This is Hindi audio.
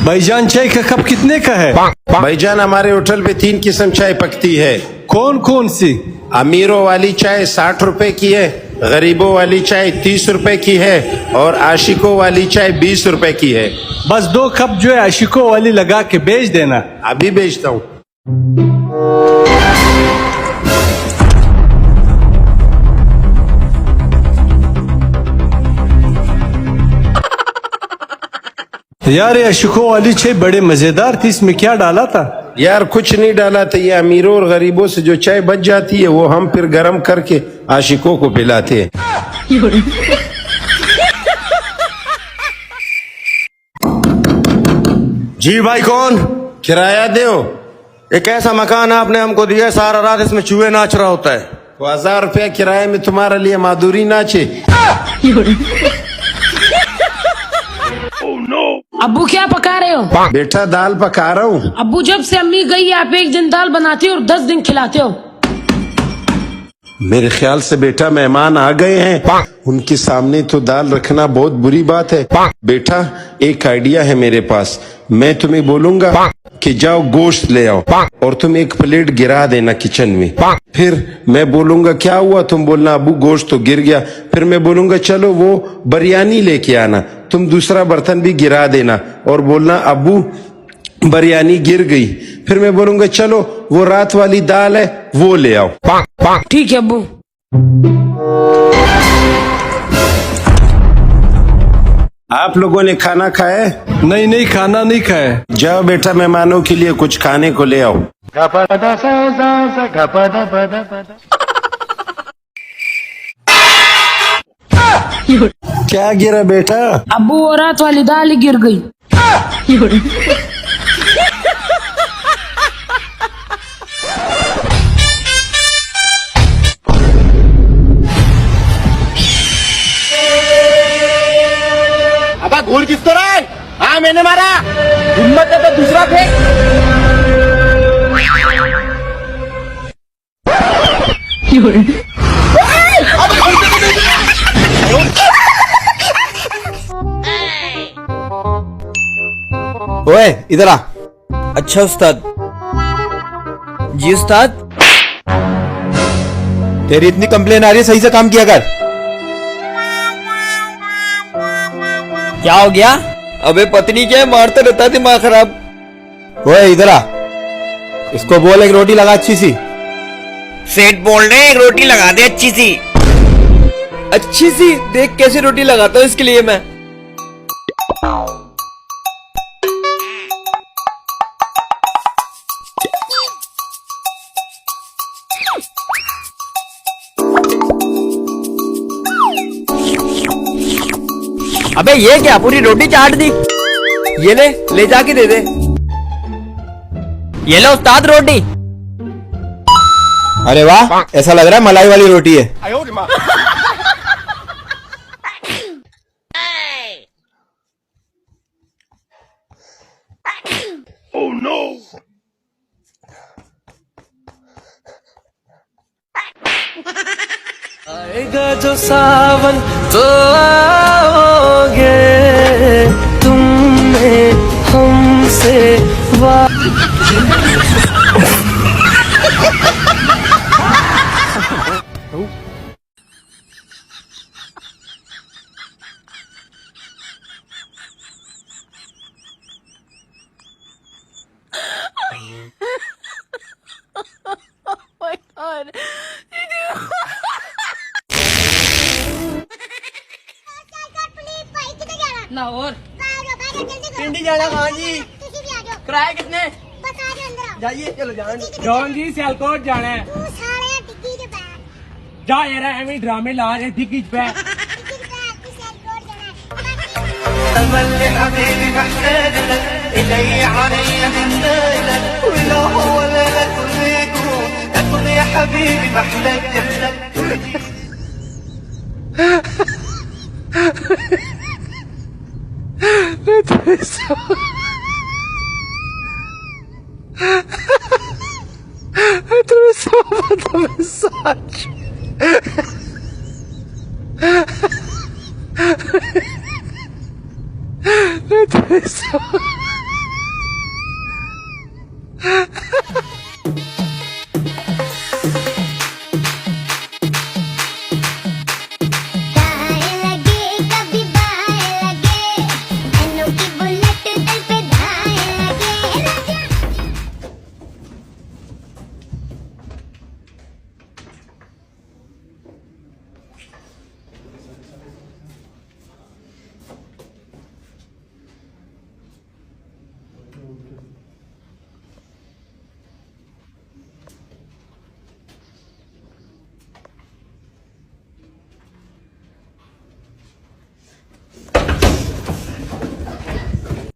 भाईजान चाय का कप कितने का है? भाईजान हमारे होटल पे 3 किस्म चाय पकती है। कौन कौन सी? अमीरों वाली चाय 60 रुपए की है, गरीबों वाली चाय 30 रुपए की है और आशिकों वाली चाय 20 रुपए की है। बस 2 कप जो है आशिकों वाली लगा के बेच देना। अभी बेचता हूँ। यार ये आशिकों वाली चाय बड़े मजेदार थी, इसमें क्या डाला था? यार कुछ नहीं डाला था, ये अमीरों और गरीबों से जो चाय बच जाती है वो हम फिर गर्म करके आशिकों को पिलाते हैं। जी भाई कौन? किराया दो। एक ऐसा मकान आपने हमको दिया, सारा रात इसमें चूहे नाच रहा होता है। तो 1000 रुपया किराए में तुम्हारे लिए माधुरी नाचे। अब्बू क्या पका रहे हो? बेटा दाल पका रहा हूँ। अब्बू जब से अम्मी गई आप एक दिन दाल बनाते हो और 10 दिन खिलाते हो। मेरे ख्याल से बेटा मेहमान आ गए हैं, उनके सामने तो दाल रखना बहुत बुरी बात है। बेटा एक आइडिया है मेरे पास, मैं तुम्हें बोलूंगा कि जाओ गोश्त ले आओ और तुम एक प्लेट गिरा देना किचन में। फिर मैं बोलूंगा क्या हुआ, तुम बोलना अबू गोश्त तो गिर गया। फिर मैं बोलूंगा चलो वो बिरयानी लेके आना, तुम दूसरा बर्तन भी गिरा देना और बोलना अबू बिरयानी गिर गई। फिर मैं बोलूंगा चलो वो रात वाली दाल है वो ले आओ। ठीक है अब्बू। आप लोगों ने खाना खाया? नहीं नहीं, खाना नहीं खाया। जाओ बेटा मेहमानों के लिए कुछ खाने को ले आओ। क्या गिरा बेटा? अब्बू वो रात वाली दाल ही गिर गई। अब घोड़ किस तरह है? हाँ मैंने मारा, हिम्मत है तो दूसरा फेंक। ओए इधर आ। अच्छा उस्ताद। जी उस्ताद। तेरी इतनी कंप्लेन आ रही है, सही से काम किया कर। क्या हो गया? अबे पत्नी क्या है, मारता रहता है, दिमाग खराब। ओए इधर आ, इसको बोल एक रोटी लगा अच्छी सी। सेठ बोल रहे हैं एक रोटी लगा दे अच्छी सी। अच्छी सी? देख कैसे रोटी लगाता हूँ इसके लिए मैं। अबे ये क्या, पूरी रोटी चाट दी। ये ले जाके दे दे। ये लो उस्ताद रोटी। अरे वाह, ऐसा लग रहा है मलाई वाली रोटी है। Oh no! आएगा जो सावन तो आओगे तुमने हमसे लाहौर पिंडी जाना। कहाँ जी? किराया कितने? जाइए चलो जान। जॉन जी सियालकोट जाना है। जा यार एवं ड्रामे ला रहे डिग्गी पे। Eso.